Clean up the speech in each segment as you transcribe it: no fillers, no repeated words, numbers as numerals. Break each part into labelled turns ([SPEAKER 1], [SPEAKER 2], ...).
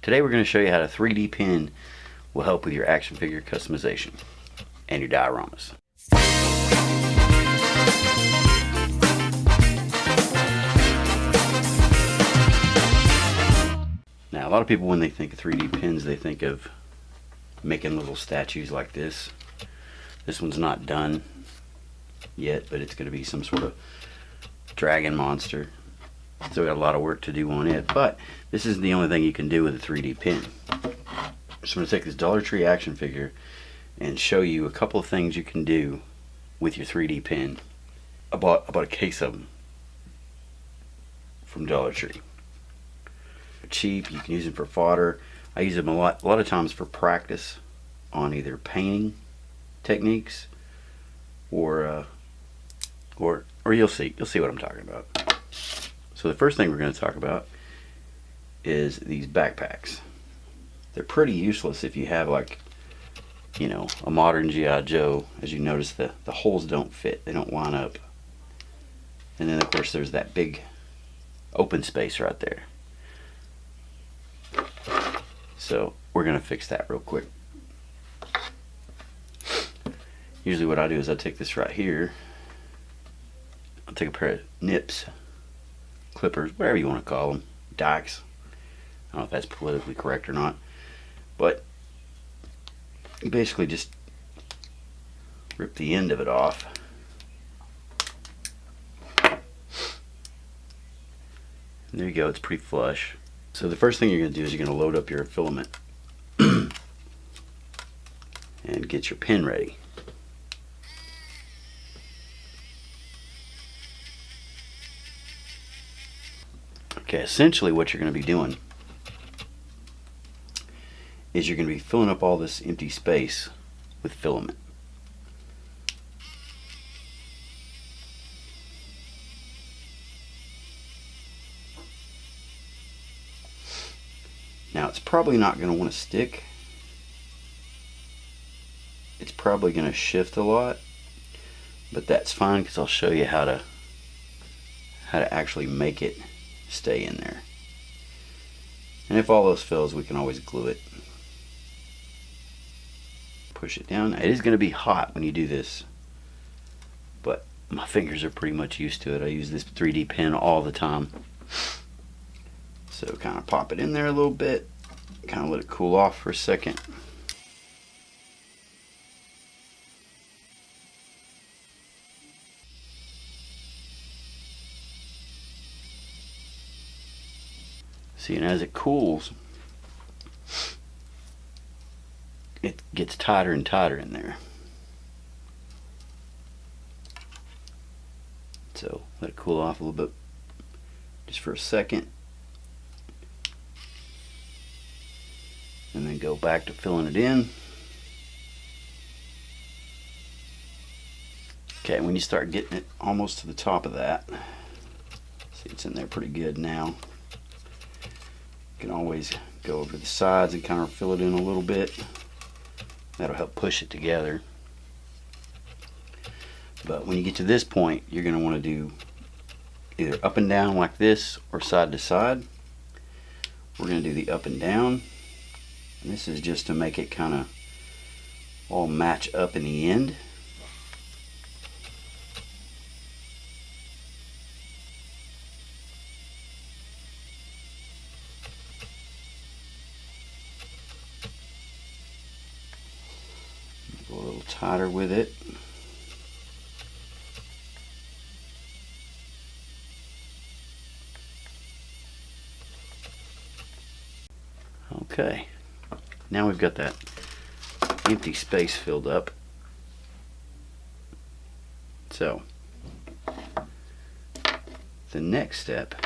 [SPEAKER 1] Today we're going to show you how to 3D pen will help with your action figure customization and your dioramas. Now a lot of people, when they think of 3D pens, they think of making little statues like this. This one's not done yet, but it's going to be some sort of dragon monster. Still got a lot of work to do on it, but this isn't the only thing you can do with a 3D pen. So I'm going to take this Dollar Tree action figure and show you a couple of things you can do with your 3D pen. I bought a case of them from Dollar Tree. They're cheap, you can use them for fodder. I use them a lot of times for practice on either painting techniques or you'll see what I'm talking about. So the first thing we're going to talk about is these backpacks. They're pretty useless if you have, like, you know, a modern G.I. Joe. As you notice, the holes don't fit, they don't line up. And then of course there's that big open space right there. So we're going to fix that real quick. Usually what I do is I take this right here, I'll take a pair of nips, clippers, whatever you want to call them, dikes. I don't know if that's politically correct or not, but you basically just rip the end of it off. And there you go, it's pretty flush. So the first thing you're going to do is you're going to load up your filament and get your pen ready. Okay, essentially what you're going to be doing is you're going to be filling up all this empty space with filament. Now it's probably not going to want to stick. It's probably going to shift a lot, but that's fine because I'll show you how to actually make it stay in there. And if all else fails, we can always glue it. Push it down. It is going to be hot when you do this, but my fingers are pretty much used to it. I use this 3D pen all the time. So kind of pop it in there a little bit, kind of let it cool off for a second. See, and as it cools, it gets tighter and tighter in there. So let it cool off a little bit, just for a second, and then go back to filling it in. Okay, when you start getting it almost to the top of that, see, it's in there pretty good now. You can always go over the sides and kind of fill it in a little bit. That'll help push it together. But when you get to this point, you're going to want to do either up and down like this or side to side. We're going to do the up and down. And this is just to make it kind of all match up in the end. Go a little tighter with it. Okay, now we've got that empty space filled up. So the next step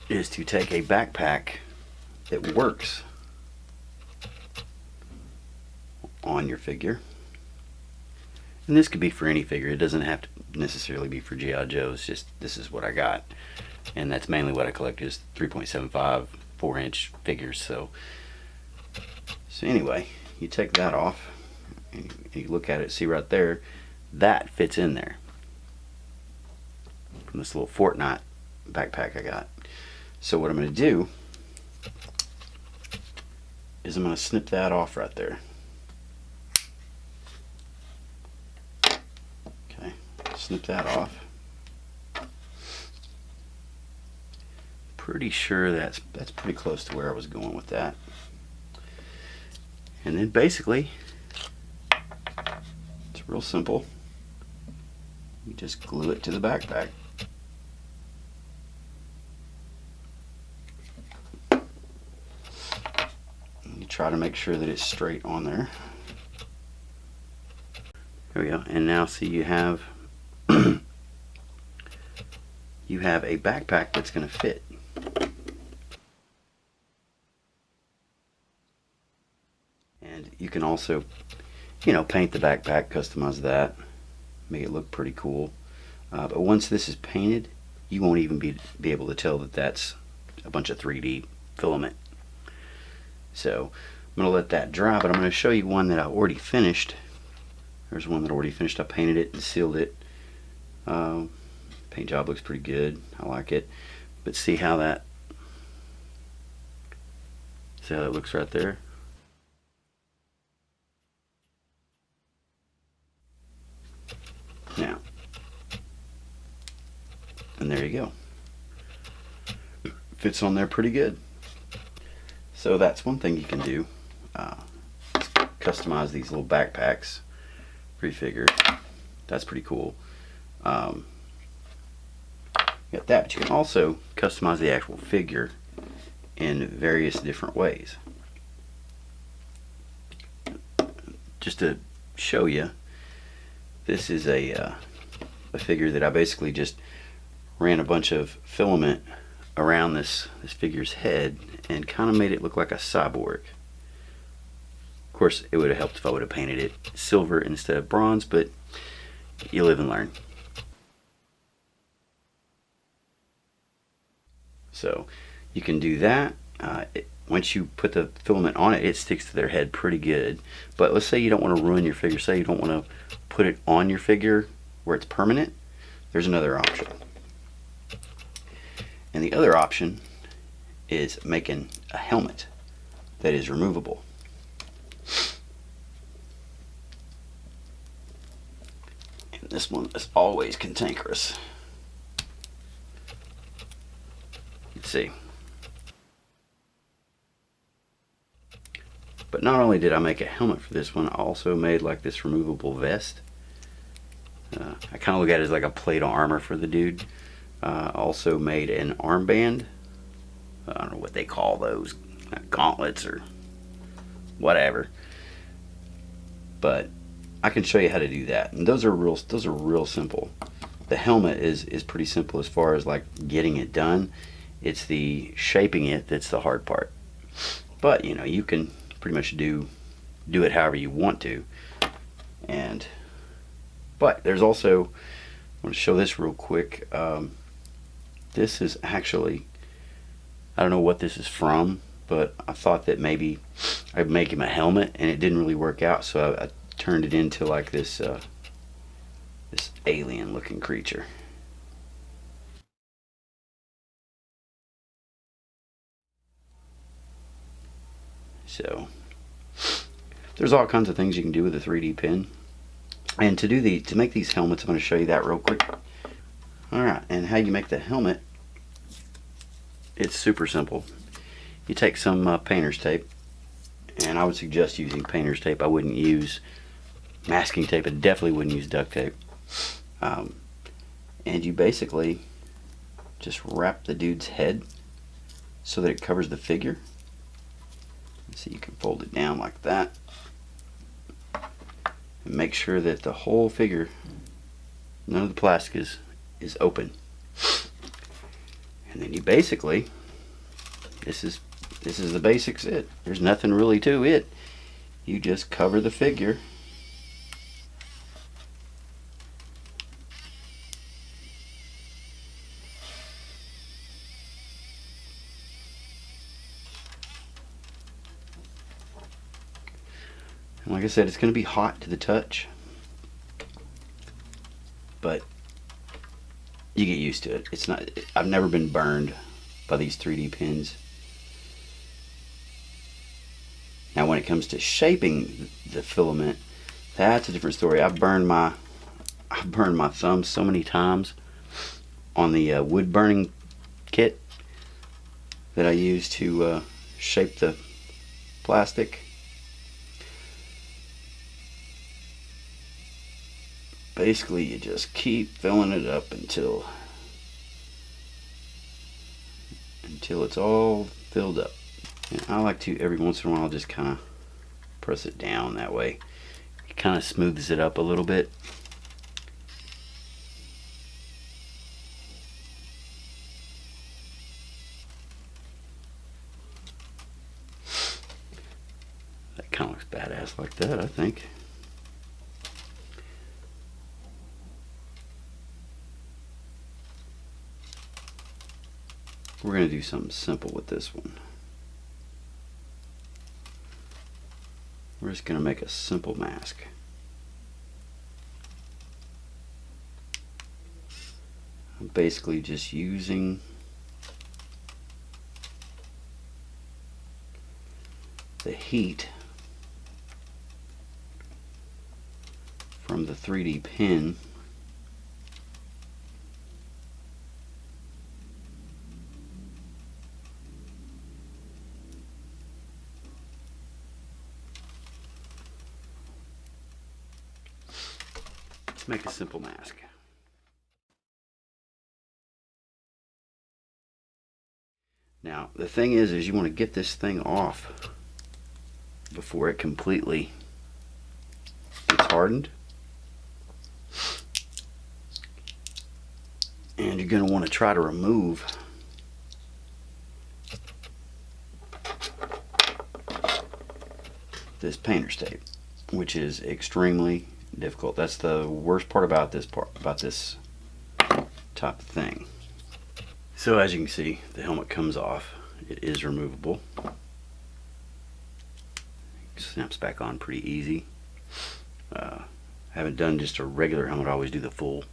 [SPEAKER 1] is to take a backpack that works on your figure. And this could be for any figure. It doesn't have to necessarily be for G.I. Joe. It's just, this is what I got. And that's mainly what I collect, is 3.75 4-inch figures. So anyway, you take that off and you look at it, see right there, that fits in there from this little Fortnite backpack I got. So what I'm going to do is I'm going to snip that off right there. Okay, snip that off. Pretty sure that's pretty close to where I was going with that. And then basically, it's real simple. You just glue it to the backpack. You try to make sure that it's straight on there. There we go. And now see, you have you have a backpack that's going to fit. And you can also, you know, paint the backpack, customize that, make it look pretty cool. But once this is painted, you won't even be able to tell that that's a bunch of 3D filament. So I'm going to let that dry, but I'm going to show you one that I already finished. There's one that I already finished. I painted it and sealed it. Paint job looks pretty good. I like it. But see how that looks right there? Now, and there you go. Fits on there pretty good. So that's one thing you can do. Customize these little backpacks, prefigured. That's pretty cool. You got that, but you can also customize the actual figure in various different ways. Just to show you, this is a figure that I basically just ran a bunch of filament around this figure's head and kind of made it look like a cyborg. Of course, it would have helped if I would have painted it silver instead of bronze, but you live and learn. So you can do that. Once you put the filament on it, it sticks to their head pretty good. But let's say you don't want to ruin your figure. Say you don't want to put it on your figure where it's permanent. There's another option. And the other option is making a helmet that is removable. And this one is always cantankerous. Let's see. But not only did I make a helmet for this one, I also made like this removable vest. I kind of look at it as like a plate of armor for the dude. Also made an armband. I don't know what they call those, gauntlets or whatever. But I can show you how to do that, and those are real simple. The helmet is pretty simple as far as like getting it done. It's the shaping it that's the hard part. But you know, you can pretty much do it however you want to. But there's also, I want to show this real quick. This is actually, I don't know what this is from, but I thought that maybe I'd make him a helmet, and it didn't really work out, so I turned it into like this this alien looking creature. So there's all kinds of things you can do with a 3D pen. And to make these helmets, I'm going to show you that real quick. Alright, and how you make the helmet, it's super simple. You take some painter's tape, and I would suggest using painter's tape. I wouldn't use masking tape. I definitely wouldn't use duct tape. And you basically just wrap the dude's head so that it covers the figure. So you can fold it down like that. And make sure that the whole figure, none of the plastic is open. And then you basically, this is the basics. There's nothing really to it. You just cover the figure. And like I said, it's going to be hot to the touch, but you get used to it. It's not. I've never been burned by these 3D pins. Now when it comes to shaping the filament, that's a different story. I've burned my thumb so many times on the wood burning kit that I use to shape the plastic. Basically, you just keep filling it up until it's all filled up. And I like to, every once in a while, just kind of press it down. That way it kind of smooths it up a little bit. That kind of looks badass like that, I think. We're going to do something simple with this one. We're just going to make a simple mask. I'm basically just using the heat from the 3D pin to make a simple mask. Now the thing is you want to get this thing off before it completely gets hardened. And you're going to want to try to remove this painter's tape, which is extremely difficult. That's the worst part about this type of thing. So as you can see, the helmet comes off. It is removable. It snaps back on pretty easy. I haven't done just a regular helmet. I always do the full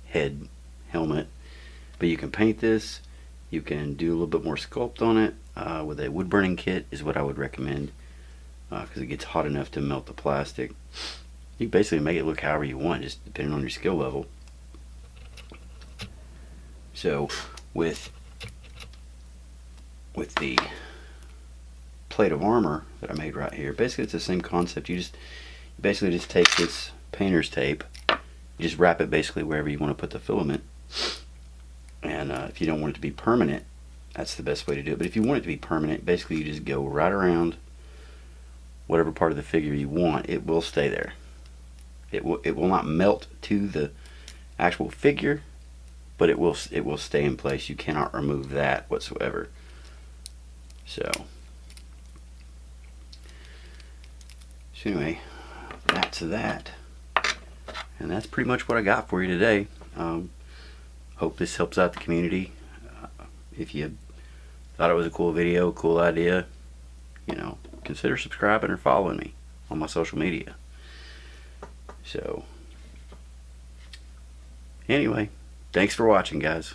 [SPEAKER 1] head helmet. But you can paint this. You can do a little bit more sculpt on it with a wood burning kit is what I would recommend, because it gets hot enough to melt the plastic. You can basically make it look however you want, just depending on your skill level. So with the plate of armor that I made right here, basically it's the same concept. You basically just take this painter's tape, you just wrap it basically wherever you want to put the filament. And if you don't want it to be permanent, that's the best way to do it. But if you want it to be permanent, basically you just go right around whatever part of the figure you want. It will stay there. It will not melt to the actual figure, but it will stay in place. You cannot remove that whatsoever. So anyway, that's that. And that's pretty much what I got for you today. Hope this helps out the community. If you thought it was a cool video, cool idea, consider subscribing or following me on my social media. So anyway, thanks for watching, guys.